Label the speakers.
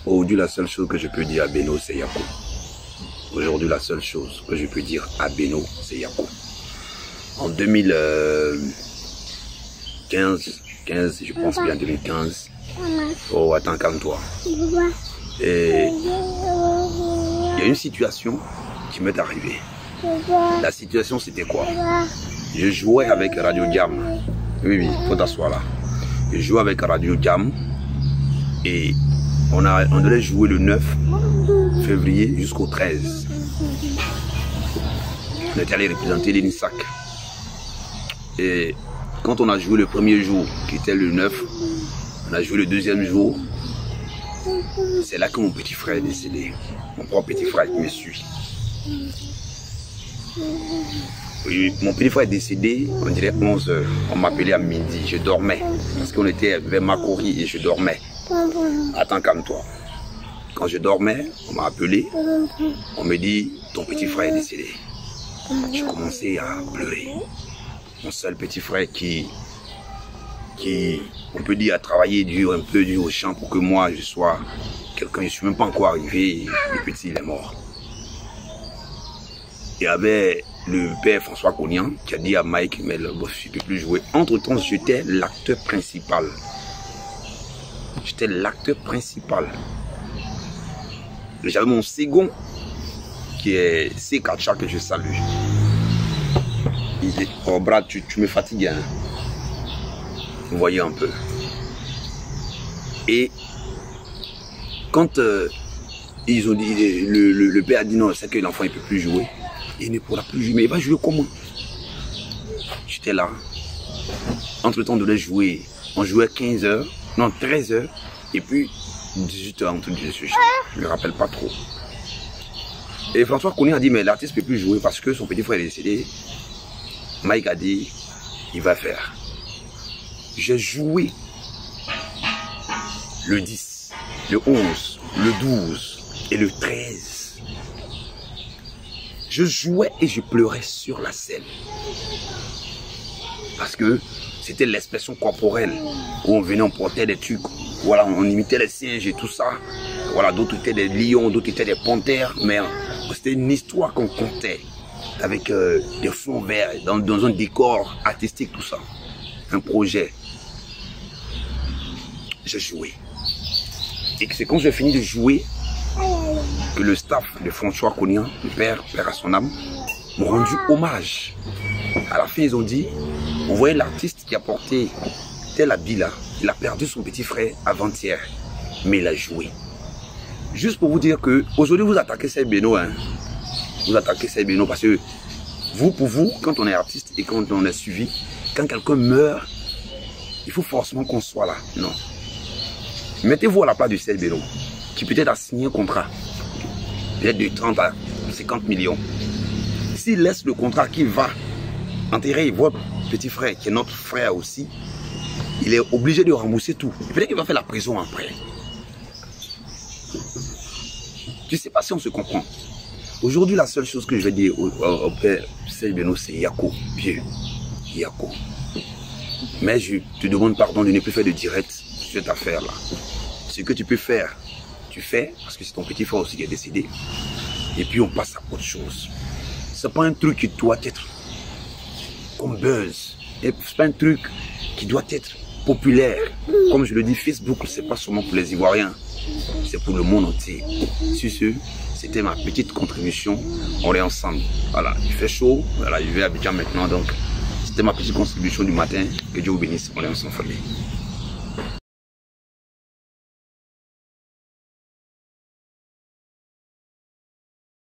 Speaker 1: Aujourd'hui, la seule chose que je peux dire à Beno, c'est Yako. Aujourd'hui, la seule chose que je peux dire à Beno, c'est Yako. En 2015, je pense bien 2015. Oh, attends, calme-toi. Et il y a une situation qui m'est arrivée. La situation, c'était quoi? Je jouais avec Radio Jam. Oui, faut t'asseoir là. Je jouais avec Radio Jam et on devait jouer le 9 février jusqu'au 13. On était allé représenter l'INSAC. Et quand on a joué le premier jour, qui était le 9, on a joué le deuxième jour. C'est là que mon petit frère est décédé. Mon propre petit frère qui me suit. Oui, mon petit frère est décédé, on dirait 11 h. On m'appelait à midi, je dormais. Parce qu'on était vers Makori et je dormais. Attends, calme-toi. Quand je dormais, on m'a appelé. On me dit, ton petit frère est décédé. J'ai commencé à pleurer. Mon seul petit frère qui, on peut dire, a travaillé dur, un peu dur au champ pour que moi, je sois quelqu'un. Je ne suis même pas encore arrivé. Le petit, il est mort. Il y avait le père François Cognan qui a dit à Mike, mais le boss, je ne peux plus jouer. Entre-temps, j'étais l'acteur principal. J'étais l'acteur principal. J'avais mon second, qui est C4 que je salue. Il est, oh Brad, tu me fatigues, hein. Vous voyez un peu. Et quand ils ont dit, le père a dit non, c'est que l'enfant ne peut plus jouer. Il ne pourra plus jouer. Mais il va jouer comment? J'étais là. Entre-temps, on devait jouer. On jouait 15 h, non 13 h, et puis 18 h en tout de suite. Je ne me rappelle pas trop. Et François Cognan a dit, mais l'artiste ne peut plus jouer parce que son petit frère est décédé. Mike a dit, il va faire. J'ai joué le 10, le 11, le 12 et le 13. Je jouais et je pleurais sur la scène. Parce que c'était l'expression corporelle. Où on venait, on portait des trucs. Voilà, on imitait les singes et tout ça. Voilà, d'autres étaient des lions, d'autres étaient des panthères. Mais c'était une histoire qu'on comptait. Avec des fonds verts, dans un décor artistique, tout ça. Un projet. J'ai joué. Et c'est quand j'ai fini de jouer que le staff de François Cognan, le père à son âme, m'ont rendu hommage. À la fin, ils ont dit, vous voyez l'artiste qui a porté tel habit là, il a perdu son petit frère avant-hier, mais il a joué. Juste pour vous dire que aujourd'hui vous attaquez Serge Beno, hein. Vous attaquez Serge Beno parce que pour vous, quand on est artiste et quand on est suivi, quand quelqu'un meurt, il faut forcément qu'on soit là. Non. Mettez-vous à la place de Serge Beno, qui peut-être a signé un contrat, peut-être de 30 à 50 millions. S'il laisse le contrat qui va enterrer votre petit frère, qui est notre frère aussi, il est obligé de rembourser tout. Peut-être qu'il va faire la prison après. Je ne sais pas si on se comprend. Aujourd'hui, la seule chose que je vais dire au père Serge Beno, c'est Yako, vieux. Yako. Mais je te demande pardon de ne plus faire de direct sur cette affaire-là. Ce que tu peux faire, tu fais, parce que c'est ton petit frère aussi qui est décédé. Et puis on passe à autre chose. Ce n'est pas un truc qui doit être comme buzz. Ce n'est pas un truc qui doit être populaire. Comme je le dis, Facebook, ce n'est pas seulement pour les Ivoiriens. C'est pour le monde entier. Sur ce, c'était ma petite contribution. On est ensemble. Voilà, il fait chaud. Voilà, je vais à Abidjan maintenant. Donc, c'était ma petite contribution du matin. Que Dieu vous bénisse. On est ensemble, famille.